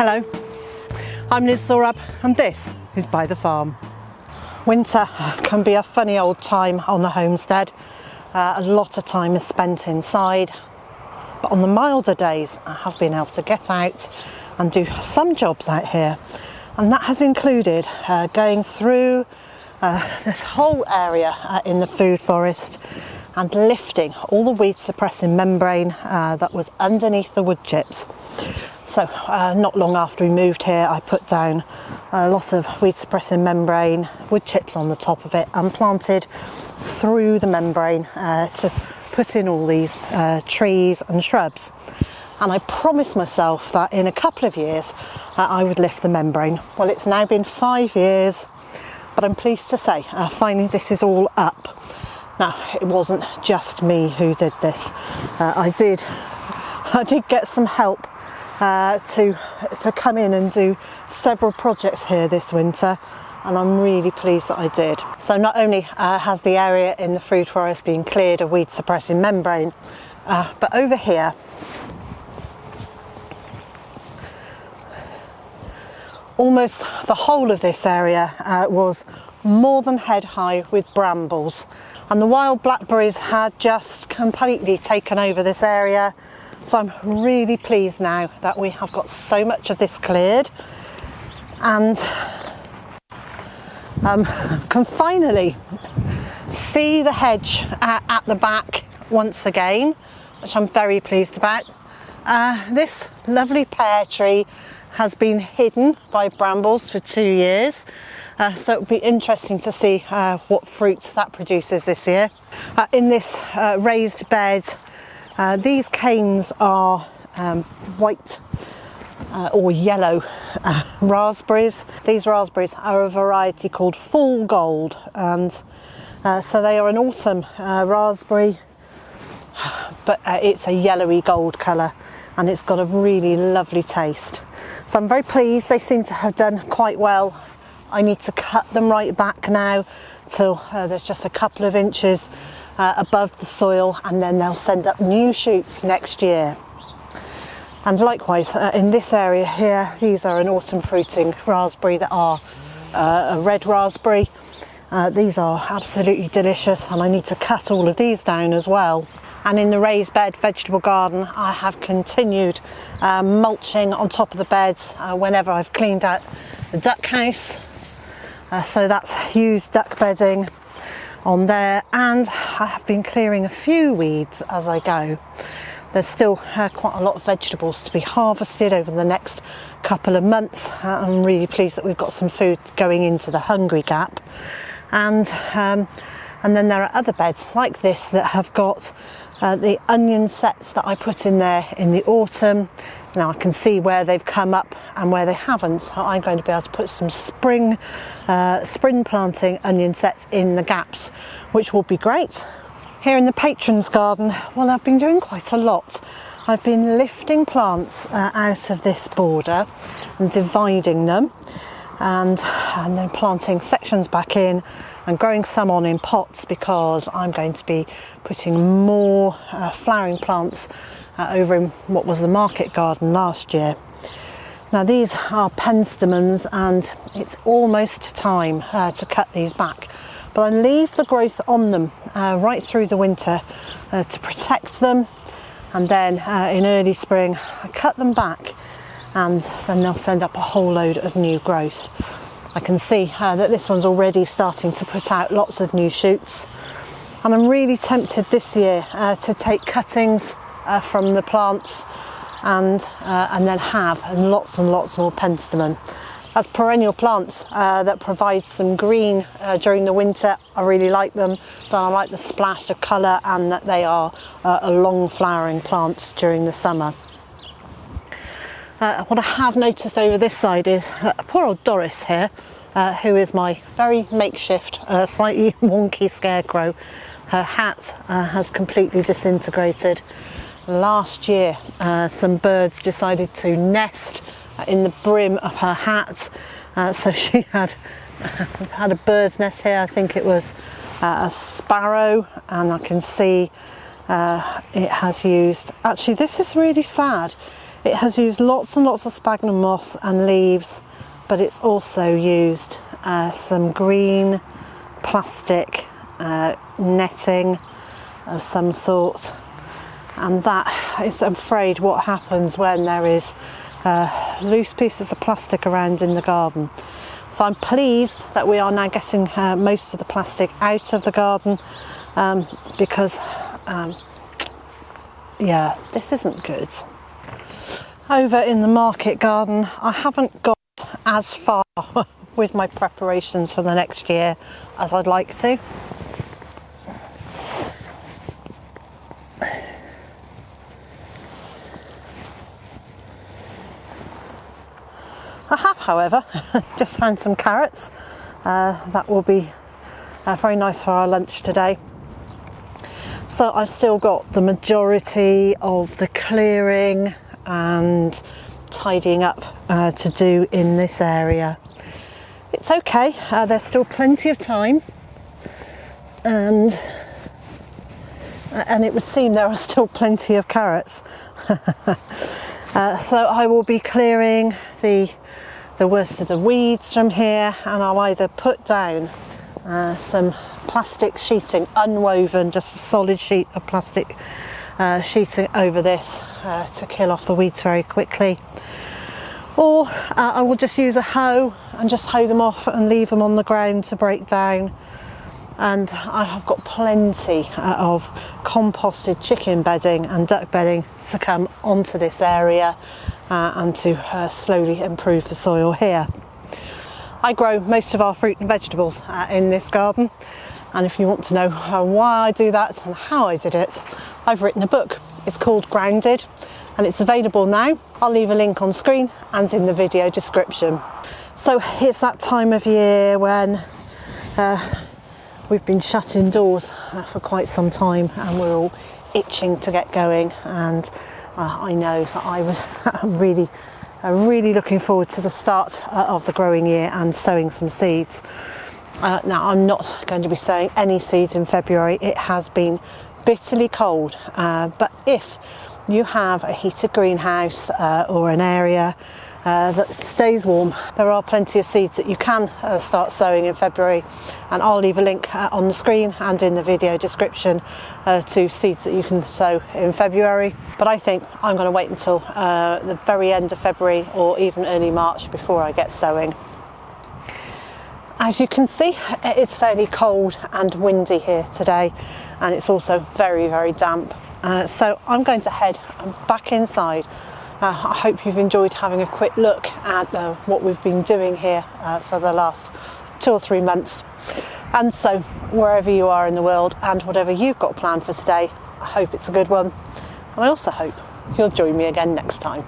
Hello, I'm Zorab and this is Byther Farm. Winter can be a funny old time on the homestead. A lot of time is spent inside, but on the milder days I have been able to get out and do some jobs out here, and that has included going through this whole area in the food forest and lifting all the weed suppressing membrane that was underneath the wood chips. So not long after we moved here, I put down a lot of weed suppressing membrane, wood chips on the top of it, and planted through the membrane to put in all these trees and shrubs. And I promised myself that in a couple of years I would lift the membrane. Well, it's now been 5 years, but I'm pleased to say finally this is all up. Now, it wasn't just me who did this. I did get some help to come in and do several projects here this winter, and I'm really pleased that I did. So not only has the area in the food forest been cleared of weed suppressing membrane, but over here almost the whole of this area was more than head high with brambles, and the wild blackberries had just completely taken over this area. So I'm really pleased now that we have got so much of this cleared, and can finally see the hedge at the back once again, which I'm very pleased about. This lovely pear tree has been hidden by brambles for 2 years, so it'll be interesting to see what fruit that produces this year. In this raised bed, these canes are white or yellow raspberries. These raspberries are a variety called Full Gold, and so they are an autumn raspberry, but it's a yellowy gold colour, and it's got a really lovely taste. So I'm very pleased. They seem to have done quite well. I need to cut them right back now till there's just a couple of inches above the soil, and then they'll send up new shoots next year. And likewise in this area here, these are an autumn fruiting raspberry that are a red raspberry. These are absolutely delicious, and I need to cut all of these down as well. And in the raised bed vegetable garden, I have continued mulching on top of the beds whenever I've cleaned out the duck house. So that's used duck bedding on there, and I have been clearing a few weeds as I go. There's still quite a lot of vegetables to be harvested over the next couple of months. I'm really pleased that we've got some food going into the hungry gap, and then there are other beds like this that have got the onion sets that I put in there in the autumn. Now I can see where they've come up and where they haven't, so I'm going to be able to put some spring planting onion sets in the gaps, which will be great. Here in the patrons garden, well, I've been doing quite a lot. I've been lifting plants out of this border and dividing them, and then planting sections back in and growing some on in pots, because I'm going to be putting more flowering plants over in what was the market garden last year. Now these are penstemons, and it's almost time to cut these back, but I leave the growth on them right through the winter to protect them, and then in early spring I cut them back, and then they'll send up a whole load of new growth. I can see that this one's already starting to put out lots of new shoots, and I'm really tempted this year to take cuttings from the plants and then have lots and lots more penstemon. As perennial plants that provide some green during the winter, I really like them, but I like the splash of colour, and that they are long flowering plants during the summer. What I have noticed over this side is poor old Doris here, who is my very makeshift, slightly wonky scarecrow. Her hat has completely disintegrated. Last year, some birds decided to nest in the brim of her hat, so she had a bird's nest here. I think it was a sparrow, and I can see it has used, actually this is really sad, It has used lots and lots of sphagnum moss and leaves, but it's also used some green plastic netting of some sort, and that is, I'm afraid, what happens when there is loose pieces of plastic around in the garden. So I'm pleased that we are now getting most of the plastic out of the garden, because yeah, this isn't good. Over in the market garden, I haven't got as far with my preparations for the next year as I'd like to. I have, however, just found some carrots. That will be very nice for our lunch today. So I've still got the majority of the clearing and tidying up to do in this area. It's okay, there's still plenty of time, and it would seem there are still plenty of carrots. So I will be clearing the worst of the weeds from here, and I'll either put down some plastic sheeting, unwoven, just a solid sheet of plastic sheeting over this to kill off the weeds very quickly, or I will just use a hoe and just hoe them off and leave them on the ground to break down. And I have got plenty of composted chicken bedding and duck bedding to come onto this area and to slowly improve the soil here. I grow most of our fruit and vegetables in this garden, and if you want to know why I do that and how I did it, I've written a book. It's called Grounded, and it's available now. I'll leave a link on screen and in the video description. So it's that time of year when we've been shut indoors for quite some time, and we're all itching to get going, and I know that I'm really looking forward to the start of the growing year and sowing some seeds. Now, I'm not going to be sowing any seeds in February. It has been bitterly cold, but if you have a heated greenhouse or an area that stays warm, there are plenty of seeds that you can start sowing in February, and I'll leave a link on the screen and in the video description to seeds that you can sow in February. But I think I'm going to wait until the very end of February or even early March before I get sowing. As you can see, it's fairly cold and windy here today, and it's also very damp. So I'm going to head back inside. I hope you've enjoyed having a quick look at what we've been doing here for the last 2 or 3 months. And so wherever you are in the world and whatever you've got planned for today, I hope it's a good one. And I also hope you'll join me again next time.